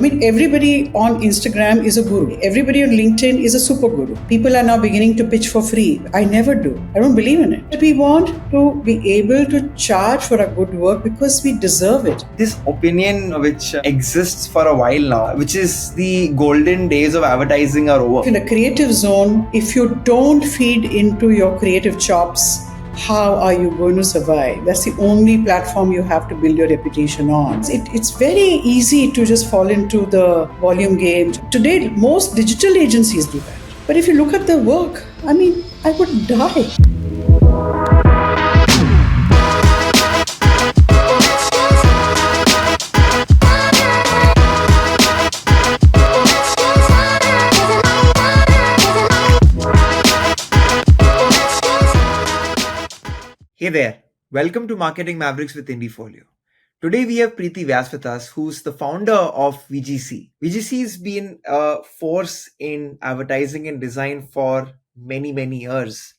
Everybody on Instagram is a guru. Everybody on LinkedIn is a super guru. People are now beginning to pitch for free. I never do. I don't believe in it. We want to be able to charge for our good work because we deserve it. This opinion which exists for a while now, which is the golden days of advertising are over. In a creative zone, if you don't feed into your creative chops, how are you going to survive? That's the only platform you have to build your reputation on. It's very easy to just fall into the volume game. Today, most digital agencies do that. But if you look at their work, I would die. Hey there, welcome to Marketing Mavericks with Indiefolio. Today we have Preeti Vyas with us, who's the founder of VGC. VGC has been a force in advertising and design for many, many years.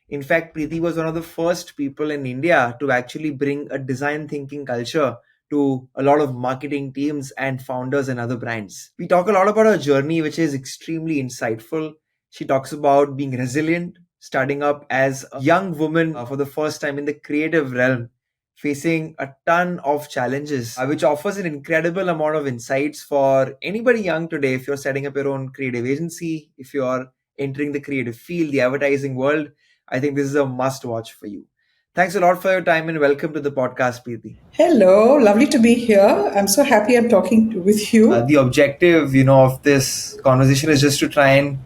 In fact, Preeti was one of the first people in India to actually bring a design thinking culture to a lot of marketing teams and founders and other brands. We talk a lot about her journey, which is extremely insightful. She talks about being resilient, starting up as a young woman for the first time in the creative realm, facing a ton of challenges, which offers an incredible amount of insights for anybody young today. If you're setting up your own creative agency, if you're entering the creative field, the advertising world, I think this is a must watch for you. Thanks a lot for your time and welcome to the podcast, Preeti. Hello, lovely to be here. I'm so happy I'm talking with you. The objective, of this conversation is just to try and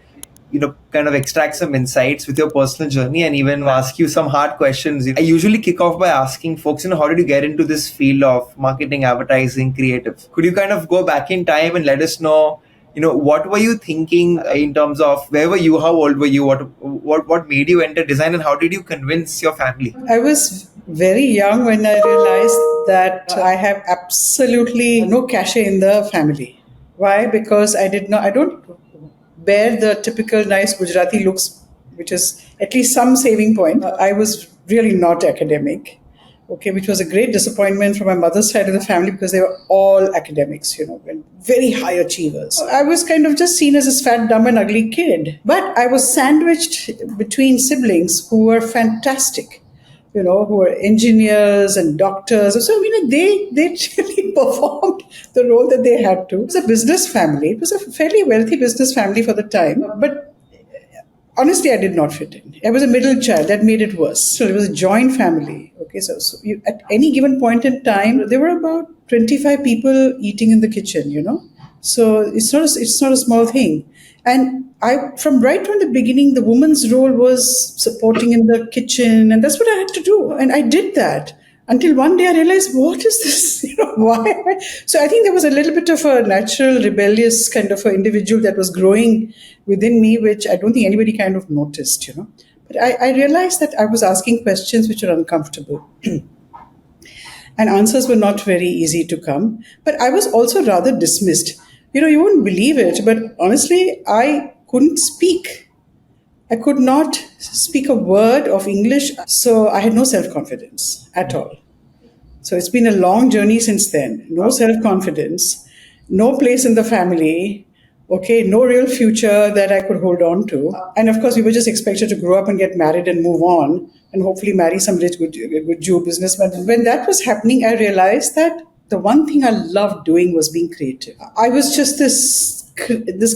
kind of extract some insights with your personal journey and even ask you some hard questions. I usually kick off by asking folks, how did you get into this field of marketing, advertising, creative? Could you kind of go back in time and let us know, what were you thinking in terms of where were you, how old were you, what made you enter design, and how did you convince your family? I was very young when I realized that I have absolutely no cachet in the family. Why? Because I don't bear the typical nice Gujarati looks, which is at least some saving point. I was really not academic, which was a great disappointment from my mother's side of the family because they were all academics, and very high achievers. I was kind of just seen as this fat, dumb and ugly kid. But I was sandwiched between siblings who were fantastic, who were engineers and doctors. So, they really performed the role that they had to. It was a business family. It was a fairly wealthy business family for the time. But honestly, I did not fit in. I was a middle child. That made it worse. So it was a joint family. So at any given point in time, there were about 25 people eating in the kitchen, So it's not a small thing. And from right from the beginning, the woman's role was supporting in the kitchen, and that's what I had to do. And I did that until one day I realized, what is this? Why? So I think there was a little bit of a natural, rebellious kind of an individual that was growing within me, which I don't think anybody kind of noticed, But I realized that I was asking questions which were uncomfortable. And answers were not very easy to come. But I was also rather dismissed. You wouldn't believe it, but honestly, I couldn't speak. I could not speak a word of English, so I had no self-confidence at all. So it's been a long journey since then. No self-confidence, no place in the family, no real future that I could hold on to. And of course, we were just expected to grow up and get married and move on and hopefully marry some rich, good Jew businessman. When that was happening, I realized that the one thing I loved doing was being creative. I was just this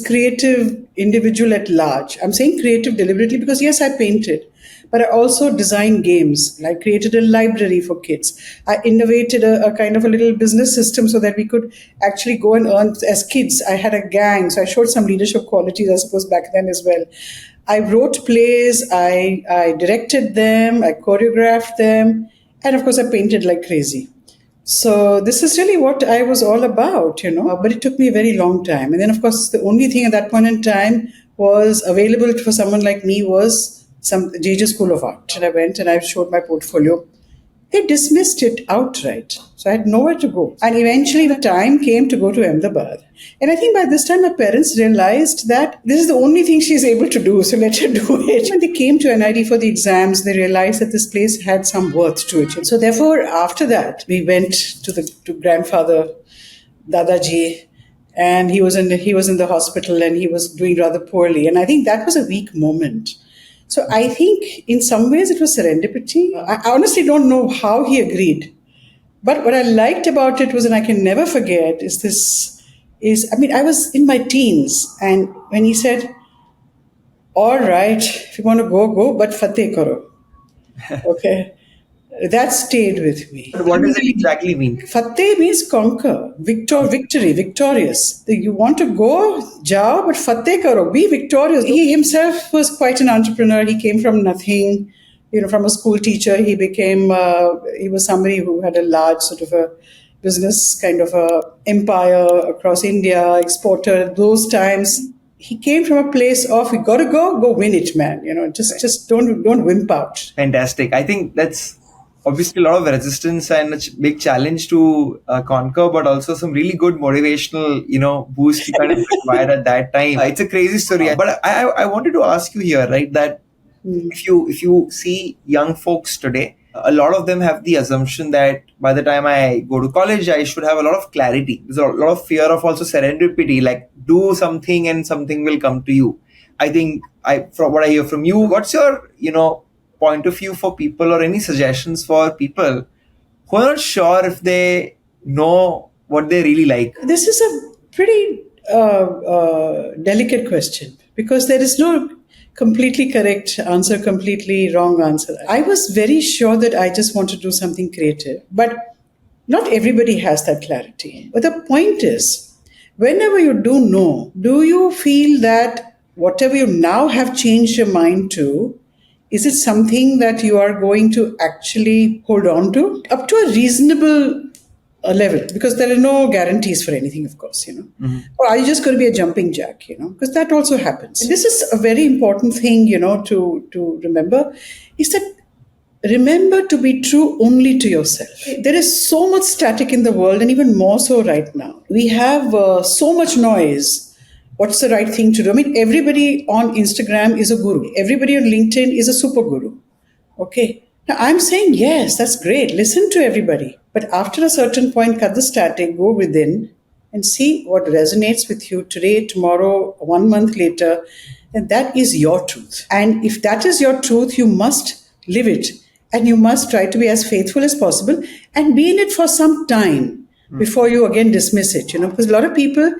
creative individual at large. I'm saying creative deliberately because yes, I painted, but I also designed games. I created a library for kids. I innovated a kind of a little business system so that we could actually go and earn as kids. I had a gang, so I showed some leadership qualities, I suppose, back then as well. I wrote plays, I directed them, I choreographed them, and of course I painted like crazy. So this is really what I was all about, but it took me a very long time. And then, of course, the only thing at that point in time was available for someone like me was some JJ School of Art. And I went and I showed my portfolio. They dismissed it outright. So I had nowhere to go. And eventually the time came to go to Ahmedabad. And I think by this time my parents realized that this is the only thing she's able to do, so let her do it. When they came to NIT for the exams, they realized that this place had some worth to it. So therefore, after that, we went to grandfather, Dadaji, and he was in the hospital, and he was doing rather poorly, and I think that was a weak moment. So I think in some ways it was serendipity. I honestly don't know how he agreed, but what I liked about it was, and I can never forget, I mean, I was in my teens, and when he said, all right, if you want to go, go, but fateh karo. Okay. That stayed with me. What does it exactly mean? Fateh means conquer, victory, victorious. You want to go, jao, but fateh karo, be victorious. He himself was quite an entrepreneur. He came from nothing, from a school teacher. He was somebody who had a large sort of a business kind of a empire across India, exporter. Those times, he came from a place of, we got to go win it, man. Just don't wimp out. Fantastic. I think that's obviously a lot of resistance and a big challenge to conquer, but also some really good motivational, boost you kind of required at that time. It's a crazy story. But I wanted to ask you here, right, that if you see young folks today, a lot of them have the assumption that by the time I go to college, I should have a lot of clarity. There's a lot of fear of also serendipity, like do something and something will come to you. I think from what I hear from you, what's your, point of view for people, or any suggestions for people who are not sure if they know what they really like? This is a pretty delicate question, because there is no completely correct answer, completely wrong answer. I was very sure that I just want to do something creative, but not everybody has that clarity. But the point is, whenever you do know, do you feel that whatever you now have changed your mind to, is it something that you are going to actually hold on to up to a reasonable level? Because there are no guarantees for anything, of course, Or are you just going to be a jumping jack, Because that also happens. And this is a very important thing, to remember, is that remember to be true only to yourself. There is so much static in the world, and even more so right now. We have so much noise. What's the right thing to do? I mean, everybody on Instagram is a guru. Everybody on LinkedIn is a super guru. Okay. Now, I'm saying, yes, that's great. Listen to everybody. But after a certain point, cut the static, go within and see what resonates with you today, tomorrow, 1 month later. And that is your truth. And if that is your truth, you must live it. And you must try to be as faithful as possible and be in it for some time before you again dismiss it, because a lot of people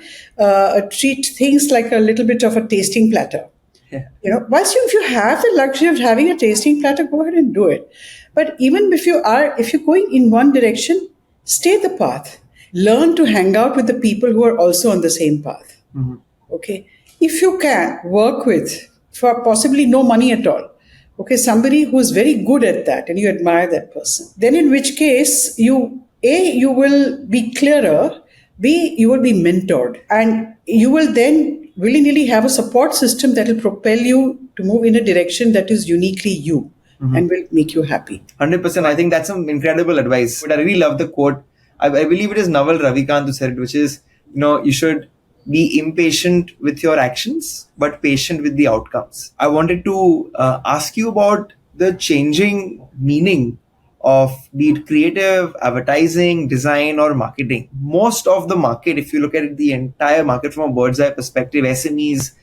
treat things like a little bit of a tasting platter. Yeah. If you have the luxury of having a tasting platter, go ahead and do it. But even if you're going in one direction, stay the path. Learn to hang out with the people who are also on the same path. Mm-hmm. Okay. If you can work with, for possibly no money at all, okay, somebody who's very good at that and you admire that person, then in which case you will be clearer, B, you will be mentored, and you will then willy-nilly have a support system that will propel you to move in a direction that is uniquely you and will make you happy. 100%. I think that's some incredible advice. But I really love the quote. I believe it is Naval Ravikant who said it, which is, you should be impatient with your actions, but patient with the outcomes. I wanted to ask you about the changing meaning of, be it creative, advertising, design, or marketing. Most of the market, if you look at it, the entire market from a bird's eye perspective, SMEs,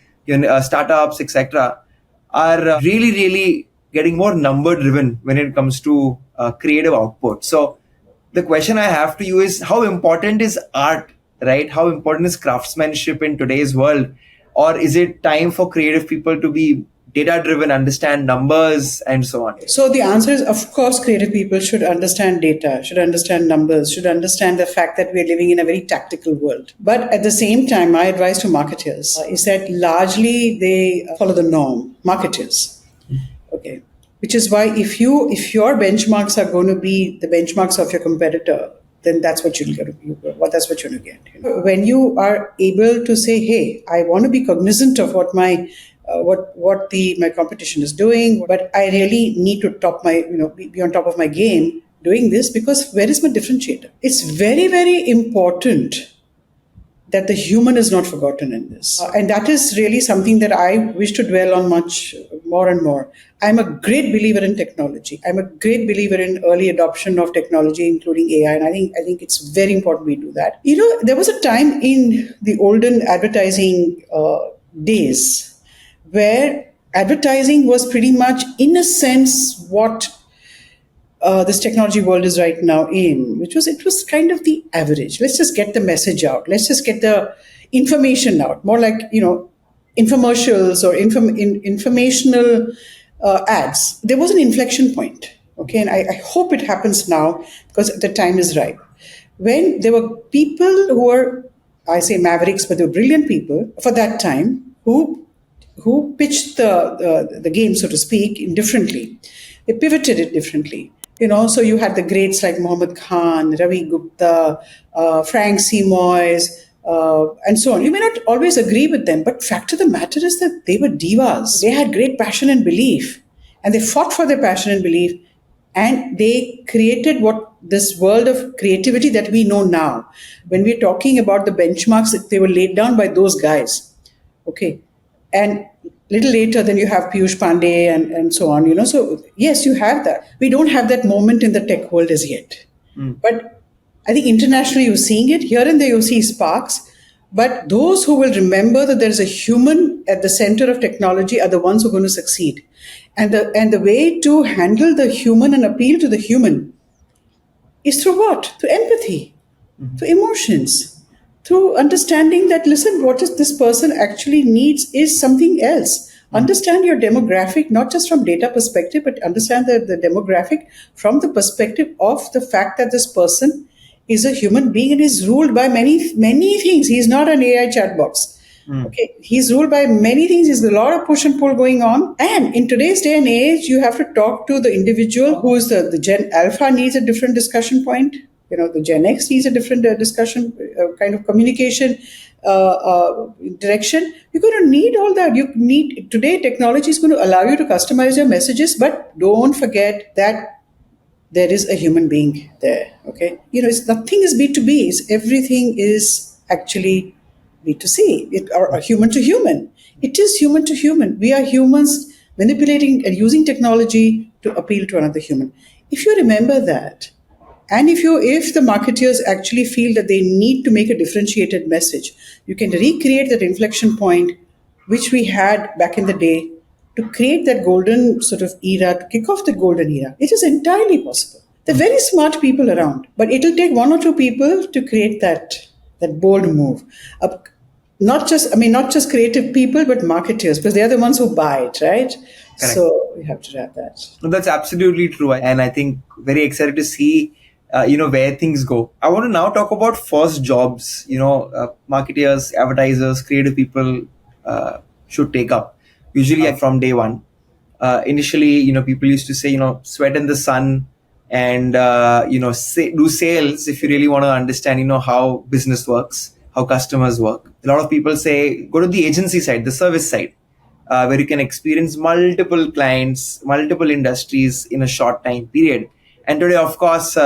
startups, etc., are really, really getting more number driven when it comes to creative output. So the question I have to you is, how important is art, right? How important is craftsmanship in today's world? Or is it time for creative people to be data driven, understand numbers, and so on? So the answer is, of course, creative people should understand data, should understand numbers, should understand the fact that we are living in a very tactical world. But at the same time, my advice to marketers is that largely they follow the norm. Marketers. Okay. Which is why if your benchmarks are going to be the benchmarks of your competitor, then that's what you're going to get. When you are able to say, hey, I want to be cognizant of what my competition is doing, but I really need to be on top of my game doing this, because where is my differentiator? It's very, very important that the human is not forgotten in this. And that is really something that I wish to dwell on much more and more. I'm a great believer in technology. I'm a great believer in early adoption of technology, including AI, and I think it's very important we do that. There was a time in the olden advertising days where advertising was pretty much, in a sense, what this technology world is right now in, which was it was kind of the average. Let's just get the message out. Let's just get the information out. More like infomercials or informational ads. There was an inflection point. Okay, and I hope it happens now because the time is right. When there were people who were, I say mavericks, but they were brilliant people for that time who pitched the game, so to speak, differently. They pivoted it differently. So you had the greats like Muhammad Khan, Ravi Gupta, Frank Seymours, and so on. You may not always agree with them, but fact of the matter is that they were divas. They had great passion and belief, and they fought for their passion and belief, and they created what this world of creativity that we know now. When we're talking about the benchmarks, they were laid down by those guys. Okay. And little later, then you have Piyush Pandey and so on. So yes, you have that. We don't have that moment in the tech world as yet. But I think internationally you're seeing it. Here and there you see sparks. But those who will remember that there's a human at the center of technology are the ones who are going to succeed. And the way to handle the human and appeal to the human is through what? Through empathy, through emotions, through understanding that, listen, what is this person actually needs is something else. Understand your demographic, not just from data perspective, but understand the demographic from the perspective of the fact that this person is a human being and is ruled by many, many things. He's not an AI chat box. Okay, he's ruled by many things. There's a lot of push and pull going on. And in today's day and age, you have to talk to the individual who is the Gen Alpha needs a different discussion point. The Gen X needs a different discussion, kind of communication direction. You're going to need all that. Today, technology is going to allow you to customize your messages, but don't forget that there is a human being there. Okay, nothing is B2B. Everything is actually B2C, or human to human. It is human to human. We are humans manipulating and using technology to appeal to another human. If you remember that, and if the marketers actually feel that they need to make a differentiated message, you can recreate that inflection point which we had back in the day to create that golden sort of era, to kick off the golden era. It is entirely possible. There are very smart people around, but it'll take one or two people to create that bold move. Not just creative people, but marketers, because they're the ones who buy it, right? Correct. So we have to have that. No, that's absolutely true. And I think very excited to see where things go. I want to now talk about first jobs, marketers, advertisers, creative people should take up. Usually from day one. Initially, people used to say, sweat in the sun and, do sales if you really want to understand, how business works, how customers work. A lot of people say, go to the agency side, the service side, where you can experience multiple clients, multiple industries in a short time period. And today, of course,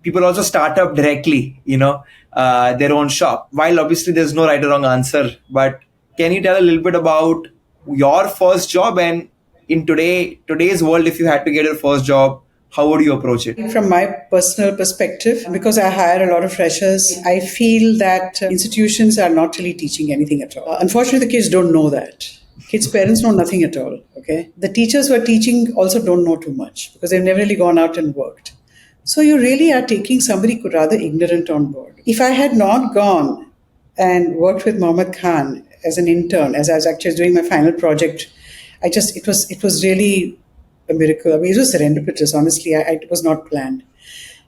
people also start up directly, their own shop. While obviously there's no right or wrong answer, but can you tell a little bit about your first job, and in today's world, if you had to get your first job, how would you approach it? From my personal perspective, because I hire a lot of freshers, I feel that institutions are not really teaching anything at all. Unfortunately, the kids don't know that. Kids' parents know nothing at all. Okay, the teachers who are teaching also don't know too much because they've never really gone out and worked. So you really are taking somebody rather ignorant on board. If I had not gone and worked with Mohammed Khan as an intern, as I was actually doing my final project, it was really a miracle. I mean, it was serendipitous, honestly. It was not planned.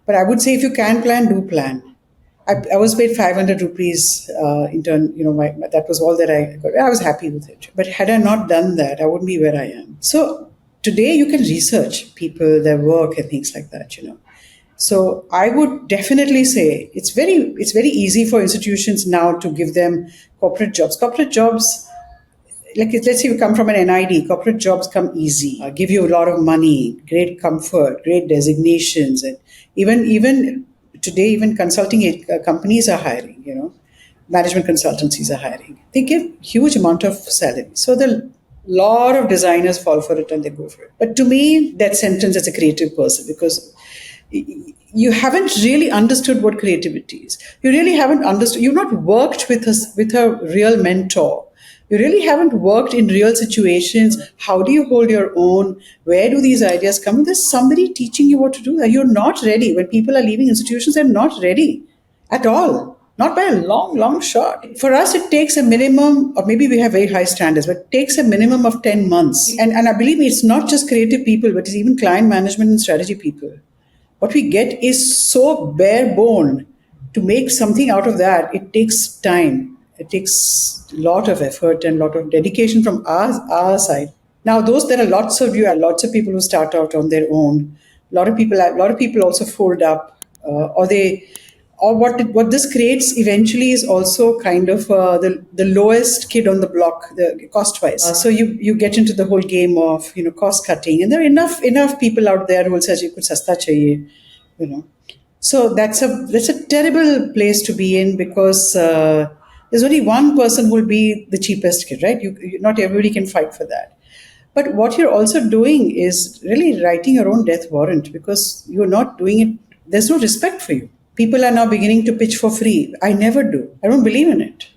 But I would say if you can plan, do plan. I was paid 500 rupees intern, that was all that I got. I was happy with it. But had I not done that, I wouldn't be where I am. So today you can research people, their work and things like that, So I would definitely say it's very easy for institutions now to give them corporate jobs. Corporate jobs, like let's say you come from an NID, corporate jobs come easy, give you a lot of money, great comfort, great designations, and even today, even consulting companies are hiring. Management consultancies are hiring. They give huge amount of salary. So the Lot of designers fall for it and they go for it. But to me, that sentence as a creative person, because you haven't really understood what creativity is. You really haven't understood. You've not worked with a real mentor. You really haven't worked in real situations. How do you hold your own? Where do these ideas come? There's somebody teaching you what to do. You're not ready. When people are leaving institutions, they're not ready at all. Not by a long, long shot. For us, it takes a minimum, or maybe we have very high standards, but it takes a minimum of 10 months. And I believe me, it's not just creative people, but it's even client management and strategy people. What we get is so bare bone. To make something out of that, it takes time. It takes a lot of effort and a lot of dedication from our side. Now, there are lots of people who start out on their own. A lot of people also fold up, or what this creates eventually is also kind of the lowest kid on the block, the cost wise. So you get into the whole game of cost cutting, and there are enough people out there who will say kuch sasta chahiye, you know. So that's a terrible place to be in, because there's only one person who will be the cheapest kid, right? Not everybody can fight for that. But what you're also doing is really writing your own death warrant, because you're not doing it. There's no respect for you. People are now beginning to pitch for free. I never do. I don't believe in it.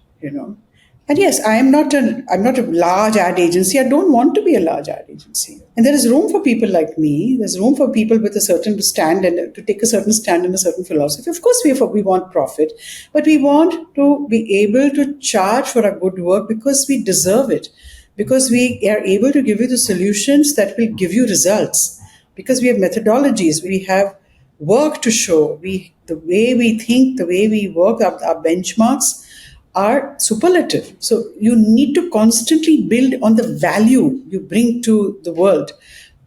And yes, I'm not a large ad agency. I don't want to be a large ad agency. And there is room for people like me. There's room for people with a certain stand and to take a certain stand and a certain philosophy. Of course, we want profit, but we want to be able to charge for our good work because we deserve it, because we are able to give you the solutions that will give you results, because we have methodologies, we have work to show. The way we think, the way we work, our benchmarks are superlative. So you need to constantly build on the value you bring to the world.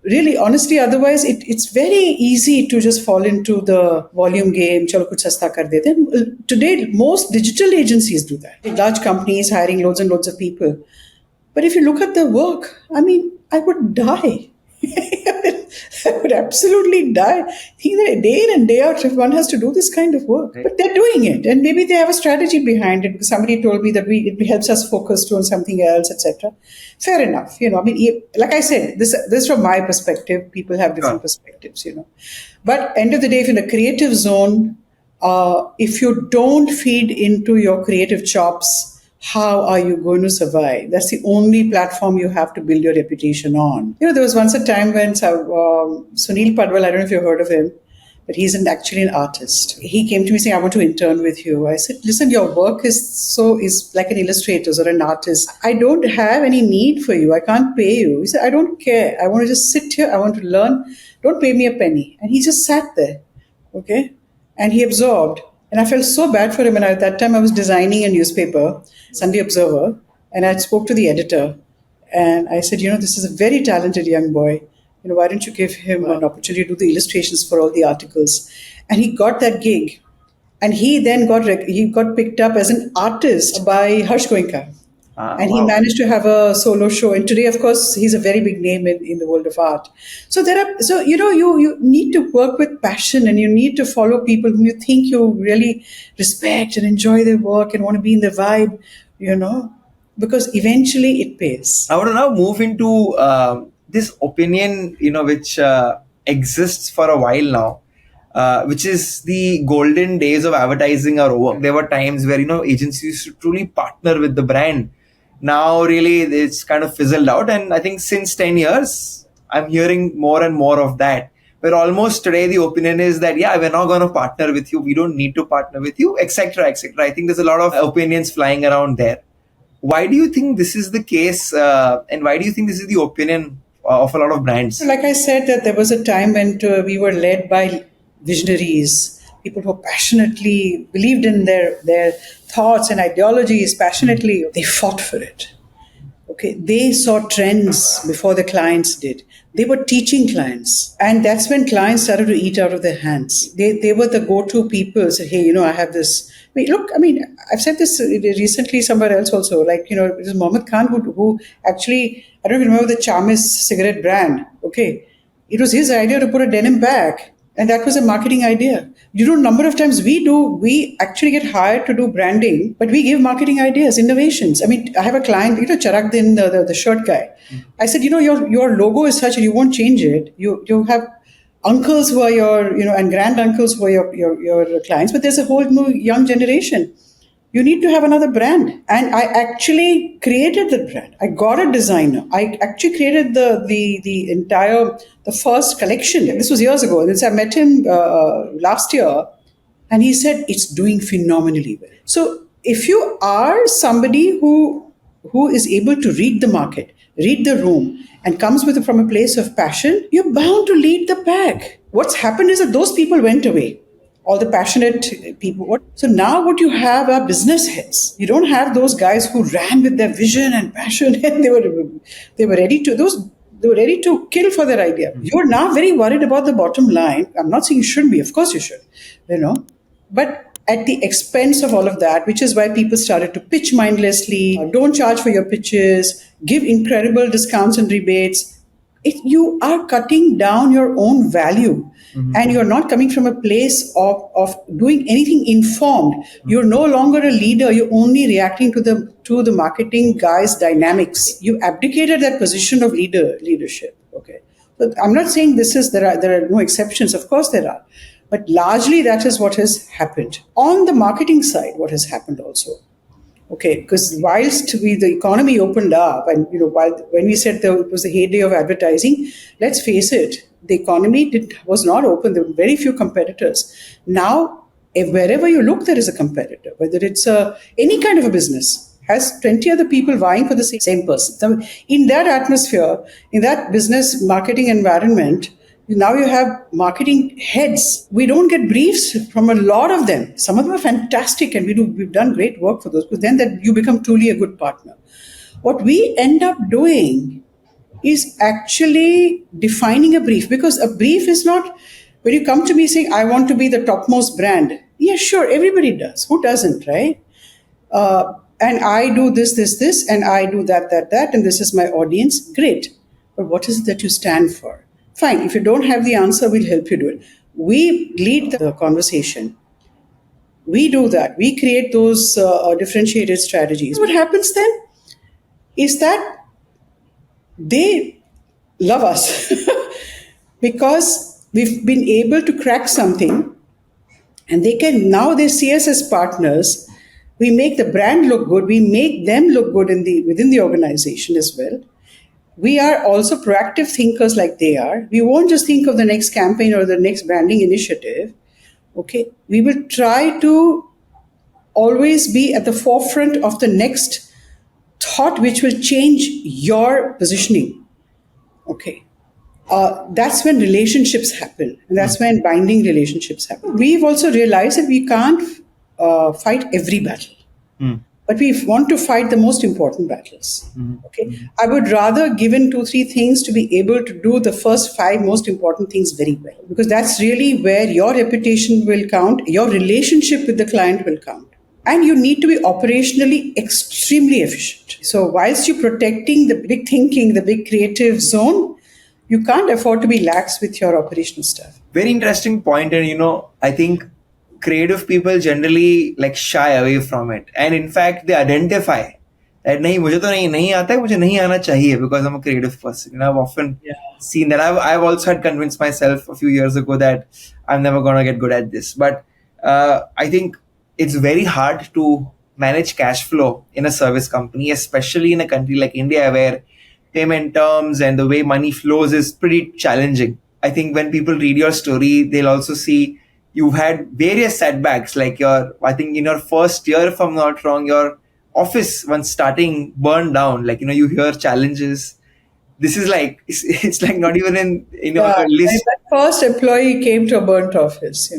Really, honestly, otherwise it's very easy to just fall into the volume game. Chalo kuch sasta kar dete. Today, most digital agencies do that. Large companies hiring loads and loads of people. But if you look at the work, I would die. I would absolutely die. Either day in and day out, if one has to do this kind of work. Right. But they're doing it, and maybe they have a strategy behind it. Somebody told me that it helps us focus on something else, etc. Fair enough. Like I said, this from my perspective. People have different perspectives. But end of the day, if in a creative zone, if you don't feed into your creative chops, how are you going to survive? That's the only platform you have to build your reputation on. There was once a time when Sunil Padwal, I don't know if you've heard of him, but he's actually an artist. He came to me saying, I want to intern with you. I said, listen, your work is like an illustrator or an artist. I don't have any need for you. I can't pay you. He said, I don't care. I want to just sit here. I want to learn. Don't pay me a penny. And he just sat there. Okay. And he absorbed. And I felt so bad for him. And at that time, I was designing a newspaper, Sunday Observer, and I spoke to the editor. And I said, this is a very talented young boy. Why don't you give him an opportunity to do the illustrations for all the articles? And he got that gig. And he then got picked up as an artist by Harsh Goenka. And he managed to have a solo show. And today, of course, he's a very big name in the world of art. So you need to work with passion, and you need to follow people whom you think you really respect and enjoy their work and want to be in the vibe, because eventually it pays. I want to now move into this opinion, which exists for a while now. Which is the golden days of advertising are over. There were times where, agencies used to truly partner with the brand. Now, really, it's kind of fizzled out. And I think since 10 years, I'm hearing more and more of that. Where almost today the opinion is that, we're not going to partner with you. We don't need to partner with you, etc., etc. I think there's a lot of opinions flying around there. Why do you think this is the case? And why do you think this is the opinion of a lot of brands? Like I said, that there was a time when we were led by visionaries, people who passionately believed in their thoughts and ideologies passionately. They fought for it. Okay, they saw trends before the clients did. They were teaching clients, and that's when clients started to eat out of their hands. They were the go-to people. Said, hey, I have this. I've said this recently somewhere else also. Like, it was Mohammed Khan who actually, I don't even remember the Charmis cigarette brand. Okay, it was his idea to put a denim bag. And that was a marketing idea. You know, number of times we actually get hired to do branding, but we give marketing ideas, innovations. I mean, I have a client, Charakdin, the shirt guy. I said, your logo is such and you won't change it. You have uncles who are your, and grand uncles who are your clients, but there's a whole new young generation. You need to have another brand. And I actually created the brand. I got a designer. I actually created the entire, the first collection. This was years ago. And so I met him last year, and he said it's doing phenomenally well. So if you are somebody who is able to read the market, read the room, and comes from a place of passion, you're bound to lead the pack. What's happened is that those people went away, all the passionate people. So now what you have are business heads. You don't have those guys who ran with their vision and passion, and they were ready to they were ready to kill for their idea. You're now very worried about the bottom line. I'm not saying you shouldn't be. Of course you should, but at the expense of all of that, which is why people started to pitch mindlessly, don't charge for your pitches, give incredible discounts and rebates. You are cutting down your own value. And you're not coming from a place of doing anything informed. You're no longer a leader. You're only reacting to the marketing guy's dynamics. You abdicated that position of leadership. Okay. So I'm not saying there are no exceptions. Of course there are. But largely that is what has happened. On the marketing side, what has happened also. Okay, because whilst the economy opened up, and when we said it was the heyday of advertising, let's face it, the economy was not open. There were very few competitors. Now, wherever you look, there is a competitor. Whether it's any kind of a business, has 20 other people vying for the same person. So in that atmosphere, in that business marketing environment, now you have marketing heads. We don't get briefs from a lot of them. Some of them are fantastic, and we've done great work for those, but then that you become truly a good partner. What we end up doing is actually defining a brief, because a brief is not when you come to me saying, I want to be the topmost brand. Yeah, sure, everybody does. Who doesn't, right? And I do this, and I do that, and this is my audience. Great. But what is it that you stand for? Fine. If you don't have the answer, we'll help you do it. We lead the conversation. We do that. We create those differentiated strategies. What happens then is that they love us because we've been able to crack something, and they see us as partners. We make the brand look good. We make them look good within the organization as well. We are also proactive thinkers like they are. We won't just think of the next campaign or the next branding initiative. Okay. We will try to always be at the forefront of the next thought which will change your positioning. Okay. That's when relationships happen. And that's when binding relationships happen. We've also realized that we can't fight every battle. But we want to fight the most important battles. Okay, I would rather give in 2-3 things to be able to do the first 5 most important things very well, because that's really where your reputation will count, your relationship with the client will count, and you need to be operationally extremely efficient. So whilst you're protecting the big thinking, the big creative zone, you can't afford to be lax with your operational stuff. Very interesting point, and I think creative people generally shy away from it, and in fact they identify that nahi mujhe to nahi aata hai, mujhe nahi aana chahiye, because I'm a creative person. I've often seen that. I've also had convinced myself a few years ago that I'm never going to get good at this, but I think it's very hard to manage cash flow in a service company, especially in a country like India where payment terms and the way money flows is pretty challenging. I think when people read your story, they'll also see you've had various setbacks, I think in your first year, if I'm not wrong, your office once starting burned down. You hear challenges. This is it's not even in a list. My first employee came to a burnt office,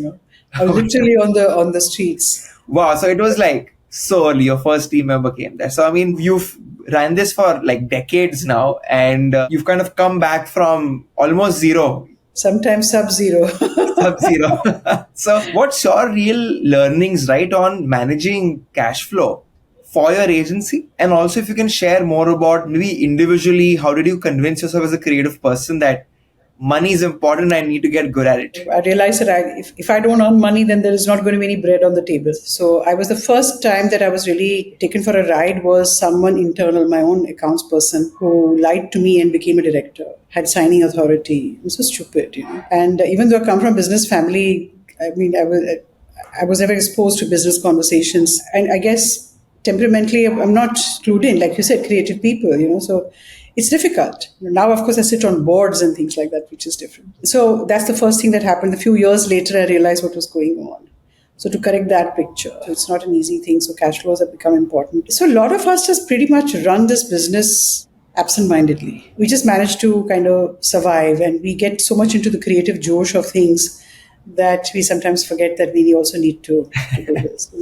I was literally on the streets. Wow. So it was so early, your first team member came there. So, I mean, you've ran this for decades now, and you've kind of come back from almost zero. Sometimes sub-zero. Sub-zero. So what's your real learnings, right, on managing cash flow for your agency? And also if you can share more about maybe individually, how did you convince yourself as a creative person that money is important. I need to get good at it. I realized that if I don't earn money, then there is not going to be any bread on the table. So I was the first time that I was really taken for a ride was someone internal, my own accounts person, who lied to me and became a director, had signing authority. It was so stupid, And even though I come from a business family, I was never exposed to business conversations. And I guess temperamentally, I'm not clued in, like you said, creative people, so it's difficult. Now, of course, I sit on boards and things like that, which is different. So that's the first thing that happened. A few years later, I realized what was going on. So to correct that picture, it's not an easy thing. So cash flows have become important. So a lot of us just pretty much run this business absent-mindedly. We just manage to kind of survive, and we get so much into the creative josh of things that we sometimes forget that we also need to do this.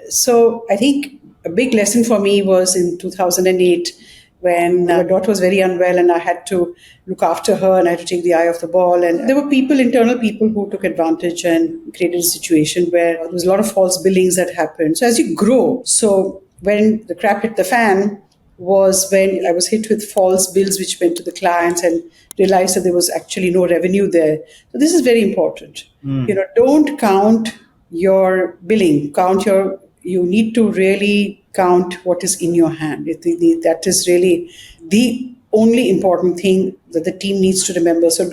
So I think a big lesson for me was in 2008 when my daughter was very unwell and I had to look after her and I had to take the eye off the ball. And there were internal people who took advantage and created a situation where there was a lot of false billings that happened. So as you grow, so when the crap hit the fan was when I was hit with false bills which went to the clients and realized that there was actually no revenue there. So this is very important. Don't count your billing, you need to really count what is in your hand. That is really the only important thing that the team needs to remember. So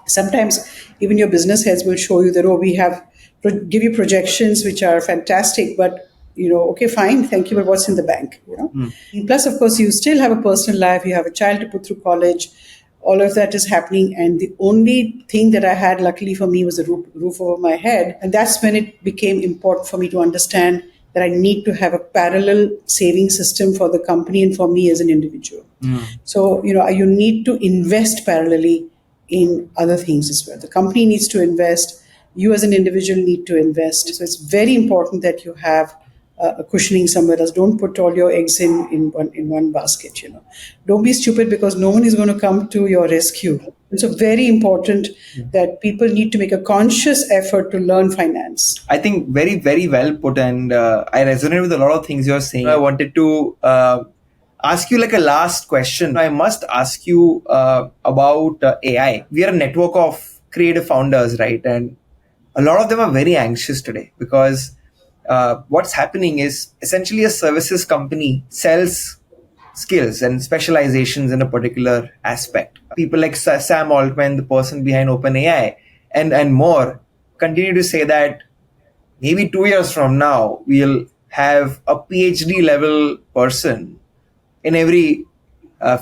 sometimes even your business heads will show you that, give you projections which are fantastic, but okay, fine, thank you, but what's in the bank? Plus, of course, you still have a personal life, you have a child to put through college, all of that is happening. And the only thing that I had, luckily for me, was a roof over my head. And that's when it became important for me to understand that I need to have a parallel saving system for the company and for me as an individual. So, you need to invest parallelly in other things as well. The company needs to invest. You as an individual need to invest. So it's very important that you have a cushioning somewhere else. Don't put all your eggs in one basket. Don't be stupid because no one is going to come to your rescue. And so very important that people need to make a conscious effort to learn finance. I think very, very well put, and I resonate with a lot of things you're saying. I wanted to ask you like a last question. I must ask you about AI. We are a network of creative founders, right? And a lot of them are very anxious today because what's happening is essentially a services company sells skills and specializations in a particular aspect. People like Sam Altman, the person behind OpenAI, and more, continue to say that maybe 2 years from now, we'll have a PhD level person in every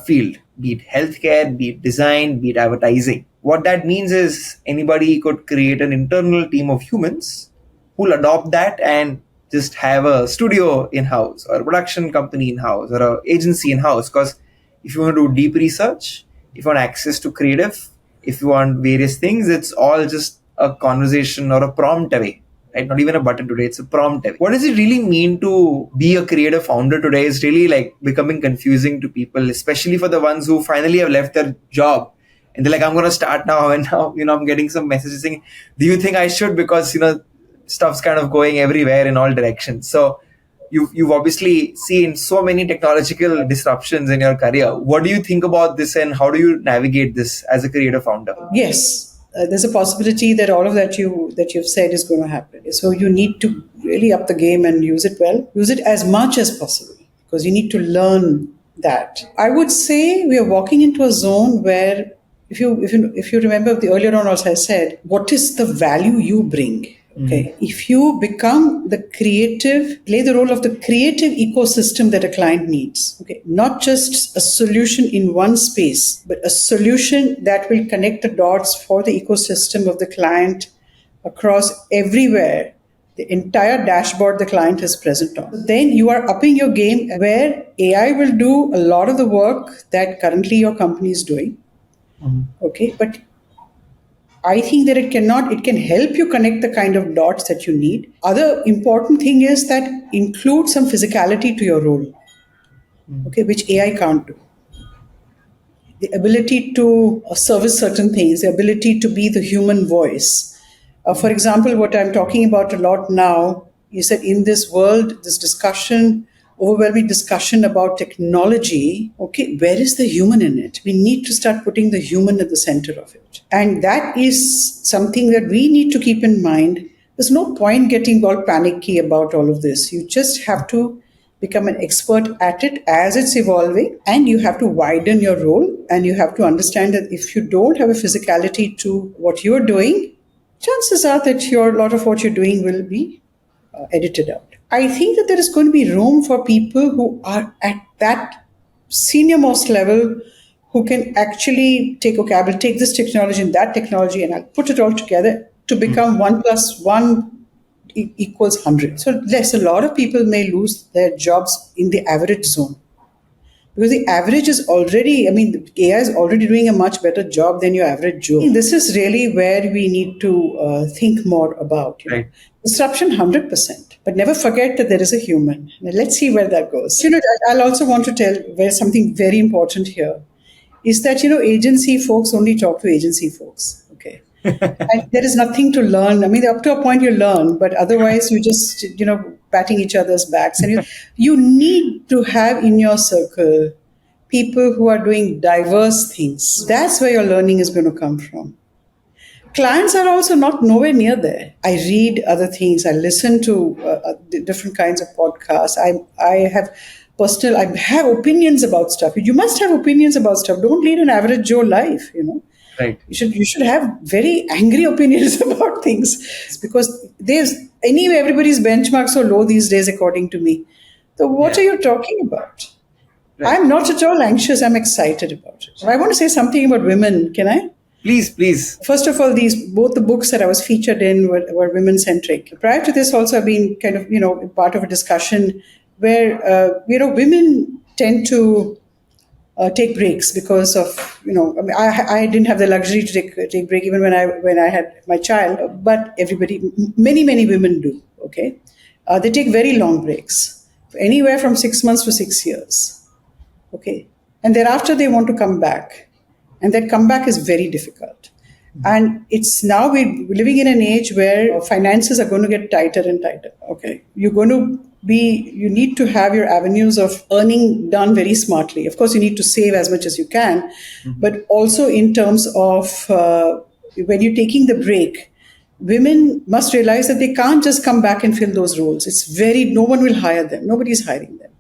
field, be it healthcare, be it design, be it advertising. What that means is anybody could create an internal team of humans who'll adopt that and just have a studio in-house or a production company in-house or an agency in-house. Because if you want to do deep research, if you want access to creative, if you want various things, it's all just a conversation or a prompt away. Right? Not even a button today, it's a prompt away. What does it really mean to be a creative founder today is really like becoming confusing to people, especially for the ones who finally have left their job. And they're like, I'm going to start now. And now, I'm getting some messages saying, do you think I should? Because, stuff's kind of going everywhere in all directions. So you've obviously seen so many technological disruptions in your career. What do you think about this and how do you navigate this as a creative founder? Yes, there's a possibility that all of that you've said is going to happen. So you need to really up the game and use it well. Use it as much as possible because you need to learn that. I would say we are walking into a zone where if you remember the earlier on also I said, what is the value you bring? Okay. If you become play the role of the creative ecosystem that a client needs. Okay. Not just a solution in one space, but a solution that will connect the dots for the ecosystem of the client across everywhere, the entire dashboard the client is present on. Then you are upping your game where AI will do a lot of the work that currently your company is doing. Okay. But I think that it can help you connect the kind of dots that you need. Other important thing is that include some physicality to your role, okay, which AI can't do. The ability to service certain things, the ability to be the human voice. For example, what I'm talking about a lot now is that in this world, this discussion overwhelming discussion about technology, okay, where is the human in it? We need to start putting the human at the center of it. And that is something that we need to keep in mind. There's no point getting all panicky about all of this. You just have to become an expert at it as it's evolving, and you have to widen your role, and you have to understand that if you don't have a physicality to what you're doing, chances are that a lot of what you're doing will be edited out. I think that there is going to be room for people who are at that senior most level, who can actually take, okay, I will take this technology and that technology and I'll put it all together to become 1 plus 1 equals 100. So yes, a lot of people may lose their jobs in the average zone. Because the average is already, I mean, the AI is already doing a much better job than your average Joe. This is really where we need to think more about. Right. Disruption, 100%. But never forget that there is a human. Now, let's see where that goes. I'll also want to tell where something very important here is that, agency folks only talk to agency folks. Okay. And there is nothing to learn. I mean, up to a point you learn, but otherwise you just, patting each other's backs. And you need to have in your circle people who are doing diverse things. That's where your learning is going to come from. Clients are also not nowhere near there. I read other things. I listen to different kinds of podcasts. I have opinions about stuff. You must have opinions about stuff. Don't lead an average Joe life, Right. You should have very angry opinions about things, because everybody's benchmark so low these days, according to me. So what are you talking about? Right. I'm not at all anxious. I'm excited about it. I want to say something about women. Can I? Please. First of all, both the books that I was featured in were women centric. Prior to this, also, I've been kind of part of a discussion where women tend to take breaks because of I didn't have the luxury to take break even when I had my child, but many women do. Okay, they take very long breaks, anywhere from 6 months to 6 years. Okay, and thereafter they want to come back, and that comeback is very difficult. And it's now we're living in an age where finances are going to get tighter and tighter. Okay, you need to have your avenues of earning done very smartly. Of course, you need to save as much as you can, but also in terms of when you're taking the break, women must realize that they can't just come back and fill those roles. No one will hire them. Nobody's hiring them.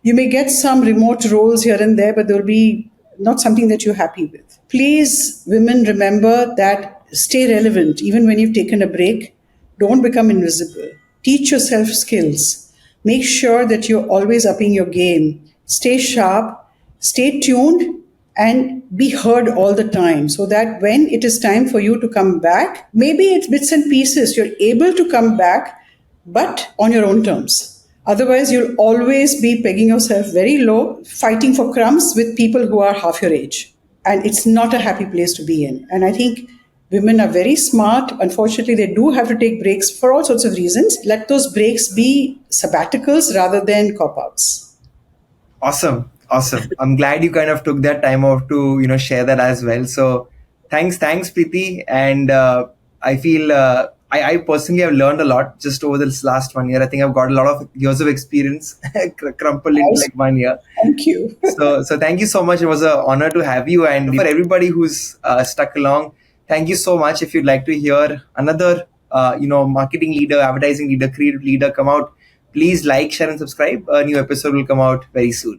You may get some remote roles here and there, but there will be not something that you're happy with. Please, women, remember that stay relevant even when you've taken a break. Don't become invisible. Teach yourself skills. Make sure that you're always upping your game. Stay sharp, stay tuned, and be heard all the time, so that when it is time for you to come back, maybe it's bits and pieces, you're able to come back, but on your own terms. Otherwise, you'll always be pegging yourself very low, fighting for crumbs with people who are half your age. And it's not a happy place to be in. And I think women are very smart. Unfortunately, they do have to take breaks for all sorts of reasons. Let those breaks be sabbaticals rather than cop-outs. Awesome. I'm glad you kind of took that time off to, share that as well. So thanks, Preeti. And I feel I personally have learned a lot just over this last 1 year. I think I've got a lot of years of experience crumpled into like 1 year. Thank you. So thank you so much. It was an honor to have you. And for everybody who's stuck along, thank you so much. If you'd like to hear another, marketing leader, advertising leader, creative leader come out, please like, share, and subscribe. A new episode will come out very soon.